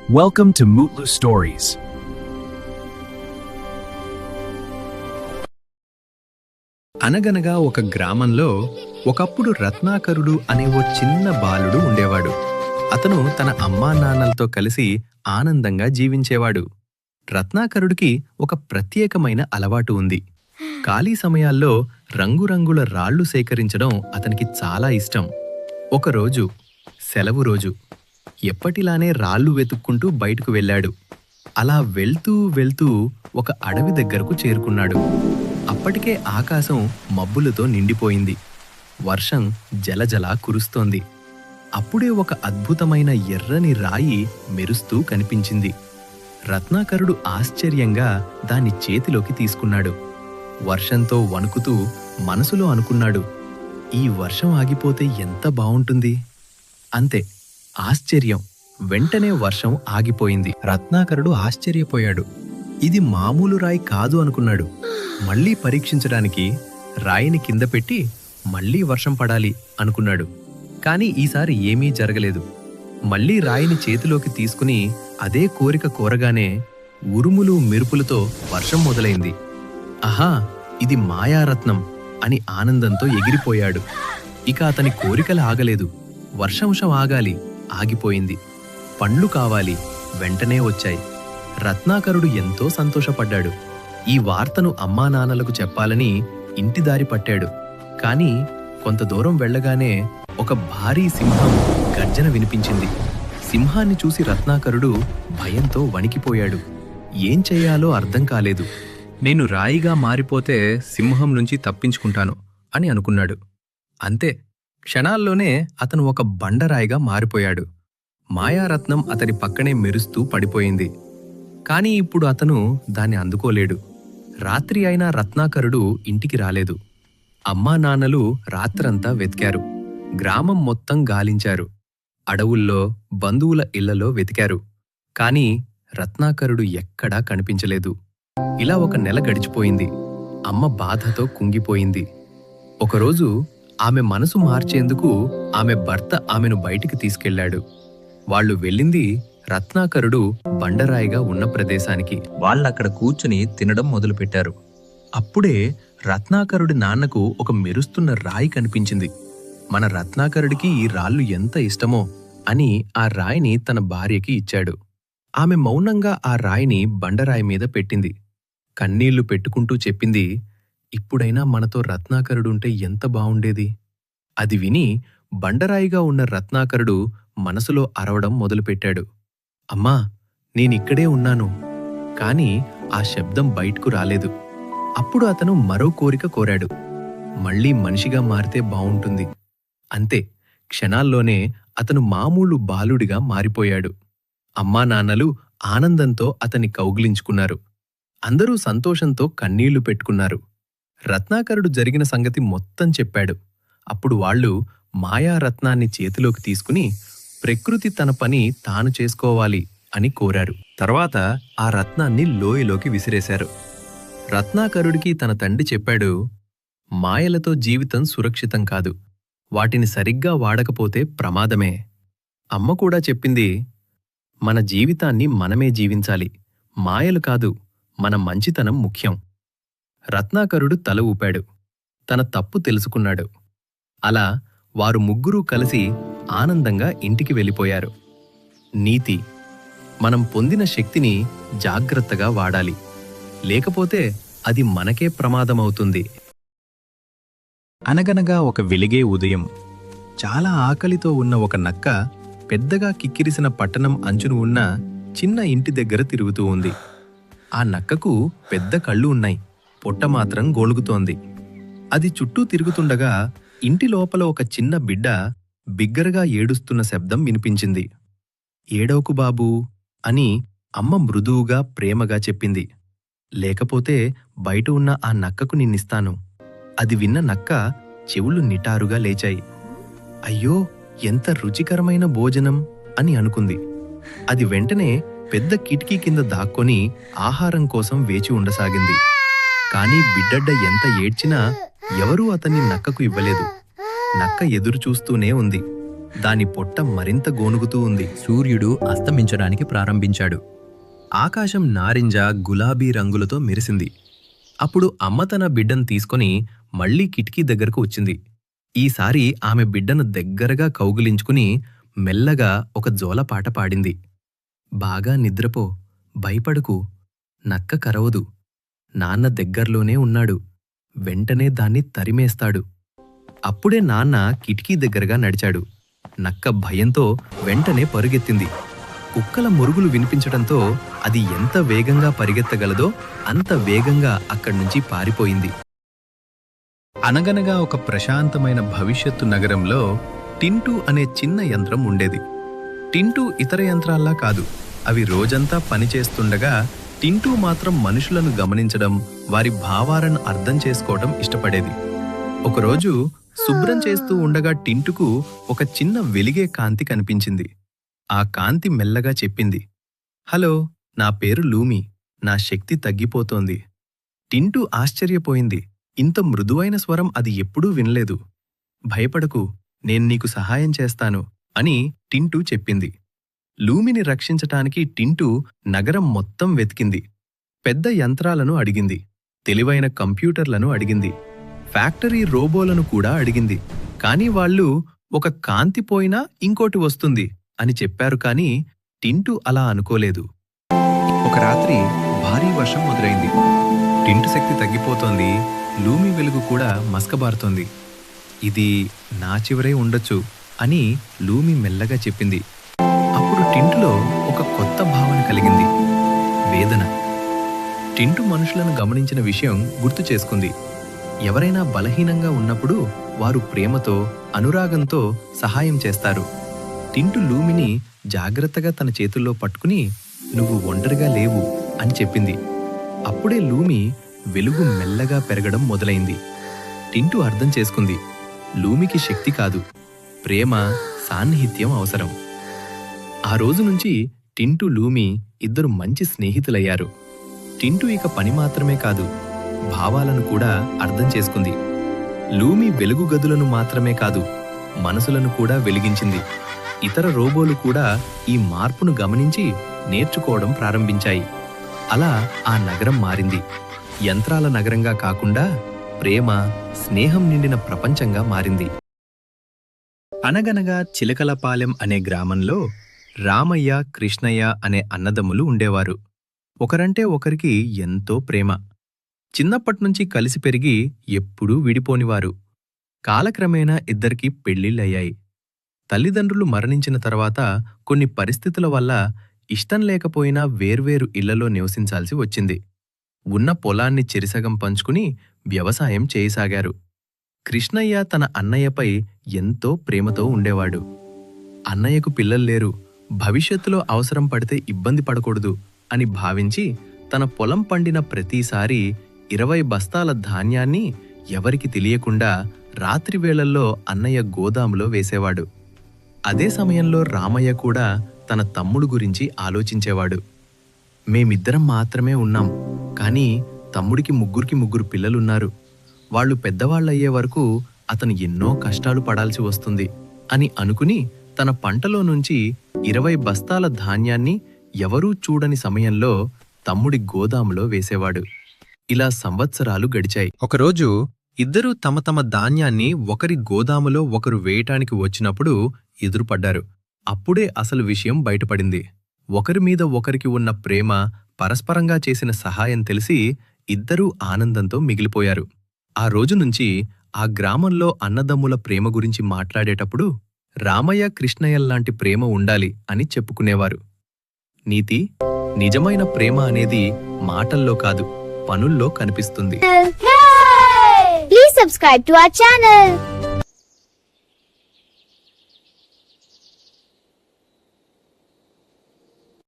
Welcome to Mutlu Stories. అనగనగా ఒక గ్రామంలో ఒకప్పుడు రత్నాకరుడు అనే ఓ చిన్న బాలుడు ఉండేవాడు. అతను తన అమ్మా నాన్నలతో కలిసి ఆనందంగా జీవించేవాడు. రత్నాకరుడికి ఒక ప్రత్యేకమైన అలవాటు ఉంది. ఖాళీ సమయాల్లో రంగురంగుల రాళ్లు సేకరించడం అతనికి చాలా ఇష్టం. ఒకరోజు సెలవు రోజు ఎప్పటిలానే రాళ్లు వెతుక్కుంటూ బయటకు వెళ్ళాడు. అలా వెళ్తూ వెళ్తూ ఒక అడవి దగ్గరకు చేరుకున్నాడు. అప్పటికే ఆకాశం మబ్బులతో నిండిపోయింది. వర్షం జలజలా కురుస్తోంది. అప్పుడే ఒక అద్భుతమైన ఎర్రని రాయి మెరుస్తూ కనిపించింది. రత్నాకరుడు ఆశ్చర్యంగా దాన్ని చేతిలోకి తీసుకున్నాడు. వర్షంతో వణుకుతూ మనసులో అనుకున్నాడు, ఈ వర్షం ఆగిపోతే ఎంత బావుంటుంది. అంతే, ఆశ్చర్యం! వెంటనే వర్షం ఆగిపోయింది. రత్నాకరుడు ఆశ్చర్యపోయాడు. ఇది మామూలు రాయి కాదు అనుకున్నాడు. మళ్లీ పరీక్షించడానికి రాయిని కింద పెట్టి మళ్లీ వర్షం పడాలి అనుకున్నాడు. కాని ఈసారి ఏమీ జరగలేదు. మళ్లీ రాయిని చేతిలోకి తీసుకుని అదే కోరిక కోరగానే ఉరుములు మెరుపులతో వర్షం మొదలైంది. ఆహా, ఇది మాయారత్నం అని ఆనందంతో ఎగిరిపోయాడు. ఇక అతని కోరికలు ఆగలేదు. వర్షంశం ఆగాలి, ఆగిపోయింది. పండ్లు కావాలి, వెంటనే వచ్చాయి. రత్నాకరుడు ఎంతో సంతోషపడ్డాడు. ఈ వార్తను అమ్మా నాన్నలకు చెప్పాలని ఇంటి దారి పట్టాడు. కాని కొంత దూరం వెళ్ళగానే ఒక భారీ సింహం గర్జన వినిపించింది. సింహాన్ని చూసి రత్నాకరుడు భయంతో వణికిపోయాడు. ఏం చెయ్యాలో అర్థం కాలేదు. నేను రాయిగా మారిపోతే సింహం నుంచి తప్పించుకుంటాను అని అనుకున్నాడు. అంతే, క్షణాల్లోనే అతను ఒక బండరాయిగా మారిపోయాడు. మాయారత్నం అతని పక్కనే మెరుస్తూ పడిపోయింది. కాని ఇప్పుడు అతను దాన్ని అందుకోలేడు. రాత్రి అయినా రత్నాకరుడు ఇంటికి రాలేదు. అమ్మా నాన్నలు రాత్రంతా వెతికారు. గ్రామం మొత్తం గాలించారు. అడవుల్లో, బంధువుల ఇళ్లలో వెతికారు. కాని రత్నాకరుడు ఎక్కడా కనిపించలేదు. ఇలా ఒక నెల గడిచిపోయింది. అమ్మ బాధతో కుంగిపోయింది. ఒకరోజు ఆమె మనసు మార్చేందుకు ఆమె భర్త ఆమెను బయటికి తీసుకెళ్లాడు. వాళ్లు వెళ్ళింది రత్నాకరుడు బండరాయిగా ఉన్న ప్రదేశానికి. వాళ్ళక్కడ కూర్చుని తినడం మొదలుపెట్టారు. అప్పుడే రత్నాకరుడి నాన్నకు ఒక మెరుస్తున్న రాయి కనిపించింది. మన రత్నాకరుడికి ఈ రాళ్లు ఎంత ఇష్టమో అని ఆ రాయిని తన భార్యకి ఇచ్చాడు. ఆమె మౌనంగా ఆ రాయిని బండరాయి మీద పెట్టింది. కన్నీళ్లు పెట్టుకుంటూ చెప్పింది, ఇప్పుడైనా మనతో రత్నాకరుడుంటే ఎంత బావుండేది. అది విని బండరాయిగా ఉన్న రత్నాకరుడు మనసులో అరవడం మొదలుపెట్టాడు. అమ్మా, నేనిక్కడే ఉన్నాను. కాని ఆ శబ్దం బయటకు రాలేదు. అప్పుడు అతను మరో కోరిక కోరాడు. మళ్లీ మనిషిగా మారితే బావుంటుంది. అంతే, క్షణాల్లోనే అతను మామూలు బాలుడిగా మారిపోయాడు. అమ్మా నాన్నలు ఆనందంతో అతన్ని కౌగిలించుకున్నారు. అందరూ సంతోషంతో కన్నీళ్లు పెట్టుకున్నారు. రత్నాకరుడు జరిగిన సంగతి మొత్తం చెప్పాడు. అప్పుడు వాళ్ళు మాయారత్నాన్ని చేతిలోకి తీసుకుని ప్రకృతి తన పని తాను చేసుకోవాలి అని కోరారు. తర్వాత ఆ రత్నాన్ని లోయలోకి విసిరేశారు. రత్నాకరుడికి తన తండ్రి చెప్పాడు, మాయలతో జీవితం సురక్షితం కాదు. వాటిని సరిగ్గా వాడకపోతే ప్రమాదమే. అమ్మ కూడా చెప్పింది, మన జీవితాన్ని మనమే జీవించాలి. మాయలు కాదు, మన మంచితనం ముఖ్యం. రత్నాకరుడు తల ఊపాడు. తన తప్పు తెలుసుకున్నాడు. అలా వారు ముగ్గురూ కలిసి ఆనందంగా ఇంటికి వెళ్ళిపోయారు. నీతి: మనం పొందిన శక్తిని జాగ్రత్తగా వాడాలి. లేకపోతే అది మనకే ప్రమాదమవుతుంది. అనగనగా ఒక వెలిగే ఉదయం. చాలా ఆకలితో ఉన్న ఒక నక్క పెద్దగా కిక్కిరిసిన పట్టణం అంచును ఉన్న చిన్న ఇంటి దగ్గర తిరుగుతూ ఉంది. ఆ నక్కకు పెద్ద కళ్ళు ఉన్నాయి. పొట్ట మాత్రం గోలుగుతోంది. అది చుట్టూ తిరుగుతుండగా ఇంటి లోపల ఒక చిన్న బిడ్డ బిగ్గరగా ఏడుస్తున్న శబ్దం వినిపించింది. ఏడవకు బాబూ అని అమ్మ మృదువుగా ప్రేమగా చెప్పింది. లేకపోతే బయట ఉన్న ఆ నక్కకు నిన్నిస్తాను. అది విన్న నక్క చెవులు నిటారుగా లేచాయి. అయ్యో, ఎంత రుచికరమైన భోజనం అని అనుకుంది. అది వెంటనే పెద్ద కిటికీ కింద దాక్కొని ఆహారం కోసం వేచి ఉండసాగింది. కాని బిడ్డడ్డ ఎంత ఏడ్చినా ఎవరూ అతన్ని నక్కకు ఇవ్వలేదు. నక్క ఎదురుచూస్తూనే ఉంది. దాని పొట్ట మరింత గోనుగుతూ ఉంది. సూర్యుడు అస్తమించడానికి ప్రారంభించాడు. ఆకాశం నారింజ, గులాబీ రంగులతో మెరిసింది. అప్పుడు అమ్మ తన బిడ్డను తీసుకొని మళ్లీ కిటికీ దగ్గరకు వచ్చింది. ఈసారి ఆమె బిడ్డను దగ్గరగా కౌగిలించుకుని మెల్లగా ఒక జోలపాట పాడింది. బాగా నిద్రపో, భయపడకు, నక్క కరవదు, నాన్న దగ్గర్లోనే ఉన్నాడు, వెంటనే దాన్ని తరిమేస్తాడు. అప్పుడే నాన్న కిటికీ దగ్గరగా నడిచాడు. నక్క భయంతో వెంటనే పరుగెత్తింది. కుక్కల మురుగులు వినిపించటంతో అది ఎంత వేగంగా పరిగెత్తగలదో అంత వేగంగా అక్కడ్నుంచి పారిపోయింది. అనగనగా ఒక ప్రశాంతమైన భవిష్యత్తు నగరంలో టింటూ అనే చిన్న యంత్రం ఉండేది. టింటూ ఇతర యంత్రాల్లా కాదు. అవి రోజంతా పనిచేస్తుండగా టింటూ మాత్రం మనుషులను గమనించడం, వారి భావాలను అర్థం చేసుకోవడం ఇష్టపడేది. ఒకరోజు శుభ్రం చేస్తూ ఉండగా టింటుకు ఒక చిన్న వెలిగే కాంతి కనిపించింది. ఆ కాంతి మెల్లగా చెప్పింది, హలో, నా పేరు లూమి, నా శక్తి తగ్గిపోతోంది. టింటూ ఆశ్చర్యపోయింది. ఇంత మృదువైన స్వరం అది ఎప్పుడూ వినలేదు. భయపడకు, నేను నీకు సహాయం చేస్తాను అని టింటూ చెప్పింది. లూమిని రక్షించటానికి టింటూ నగరం మొత్తం వెతికింది. పెద్ద యంత్రాలను అడిగింది, తెలివైన కంప్యూటర్లను అడిగింది, ఫ్యాక్టరీ రోబోలను కూడా అడిగింది. కాని వాళ్ళు ఒక కాంతి పోయినా ఇంకోటి వస్తుంది అని చెప్పారు. కాని టింటూ అలా అనుకోలేదు. ఒక రాత్రి భారీ వర్షం మొదలైంది. టింటు శక్తి తగ్గిపోతోంది. లూమి వెలుగు కూడా మస్కబారుతోంది. ఇది నా చివరే ఉండొచ్చు అని లూమి మెల్లగా చెప్పింది. అప్పుడు టింటులో ఒక కొత్త భావన కలిగింది, వేదన. టింటు మనుషులను గమనించిన విషయం గుర్తు చేసుకుంది. ఎవరైనా బలహీనంగా ఉన్నప్పుడు వారు ప్రేమతో, అనురాగంతో సహాయం చేస్తారు. టింటు లూమిని జాగ్రత్తగా తన చేతుల్లో పట్టుకుని, నువ్వు ఒంటరిగా లేవు అని చెప్పింది. అప్పుడే లూమి వెలుగు మెల్లగా పెరగడం మొదలైంది. టింటు అర్థం చేసుకుంది, లూమికి శక్తి కాదు, ప్రేమ, సాన్నిహిత్యం అవసరం. ఆ రోజు నుంచి టింటు, లూమి ఇద్దరు మంచి స్నేహితులయ్యారు. టింటు ఇక పని మాత్రమే కాదు, భావాలను కూడా అర్థం చేసుకుంది. లూమి వెలుగు గదులను మాత్రమే కాదు, మనసులను కూడా వెలిగించింది. ఇతర రోబోలు కూడా ఈ మార్పును గమనించి నేర్చుకోవడం ప్రారంభించాయి. అలా ఆ నగరం మారింది. యంత్రాల నగరంగా కాకుండా ప్రేమ, స్నేహం నిండిన ప్రపంచంగా మారింది. అనగనగా చిలకలపాలెం అనే గ్రామంలో రామయ్య, కృష్ణయ్య అనే అన్నదమ్ములు ఉండేవారు. ఒకరంటే ఒకరికి ఎంతో ప్రేమ. చిన్నప్పట్నుంచి కలిసి పెరిగి ఎప్పుడూ విడిపోనివారు. కాలక్రమేణా ఇద్దరికీ పెళ్లిళ్లయ్యాయి. తల్లిదండ్రులు మరణించిన తర్వాత కొన్ని పరిస్థితుల వల్ల ఇష్టం లేకపోయినా వేర్వేరు ఇళ్లలో నివసించాల్సి వచ్చింది. ఉన్న పొలాన్ని చెరిసగం పంచుకుని వ్యవసాయం చేయసాగారు. కృష్ణయ్య తన అన్నయ్యపై ఎంతో ప్రేమతో ఉండేవాడు. అన్నయ్యకు పిల్లల్లేరు, భవిష్యత్తులో అవసరం పడితే ఇబ్బంది పడకూడదు అని భావించి తన పొలం పండిన ప్రతిసారి 20 బస్తాల ధాన్యాన్ని ఎవరికి తెలియకుండా రాత్రివేళల్లో అన్నయ్య గోదాములో వేసేవాడు. అదే సమయంలో రామయ్య కూడా తన తమ్ముడు గురించి ఆలోచించేవాడు. మేమిద్దరం మాత్రమే ఉన్నాం, కానీ తమ్ముడికి ముగ్గురు పిల్లలున్నారు. వాళ్ళు పెద్దవాళ్ళయ్యే వరకు అతను ఎన్నో కష్టాలు పడాల్సి వస్తుంది అని అనుకుని తన పంటలో నుంచి 20 బస్తాల ధాన్యాన్ని ఎవరూ చూడని సమయంలో తమ్ముడి గోదాములో వేసేవాడు. ఇలా సంవత్సరాలు గడిచాయి. ఒకరోజు ఇద్దరూ తమ తమ ధాన్యాన్ని ఒకరి గోదాములో ఒకరు వేయటానికి వచ్చినప్పుడు ఎదురుపడ్డారు. అప్పుడే అసలు విషయం బయటపడింది. ఒకరి మీద ఒకరికి ఉన్న ప్రేమ, పరస్పరంగా చేసిన సహాయం తెలిసి ఇద్దరూ ఆనందంతో మిగిలిపోయారు. ఆ రోజు నుంచి ఆ గ్రామంలో అన్నదమ్ముల ప్రేమ గురించి మాట్లాడేటప్పుడు రామయ్య, కృష్ణయ్యల్లాంటి ప్రేమ ఉండాలి అని చెప్పుకునేవారు. నీతి, నిజమైన ప్రేమ అనేది మాటల్లో కాదు, పనుల్లో కనిపిస్తుంది. Please subscribe to our channel.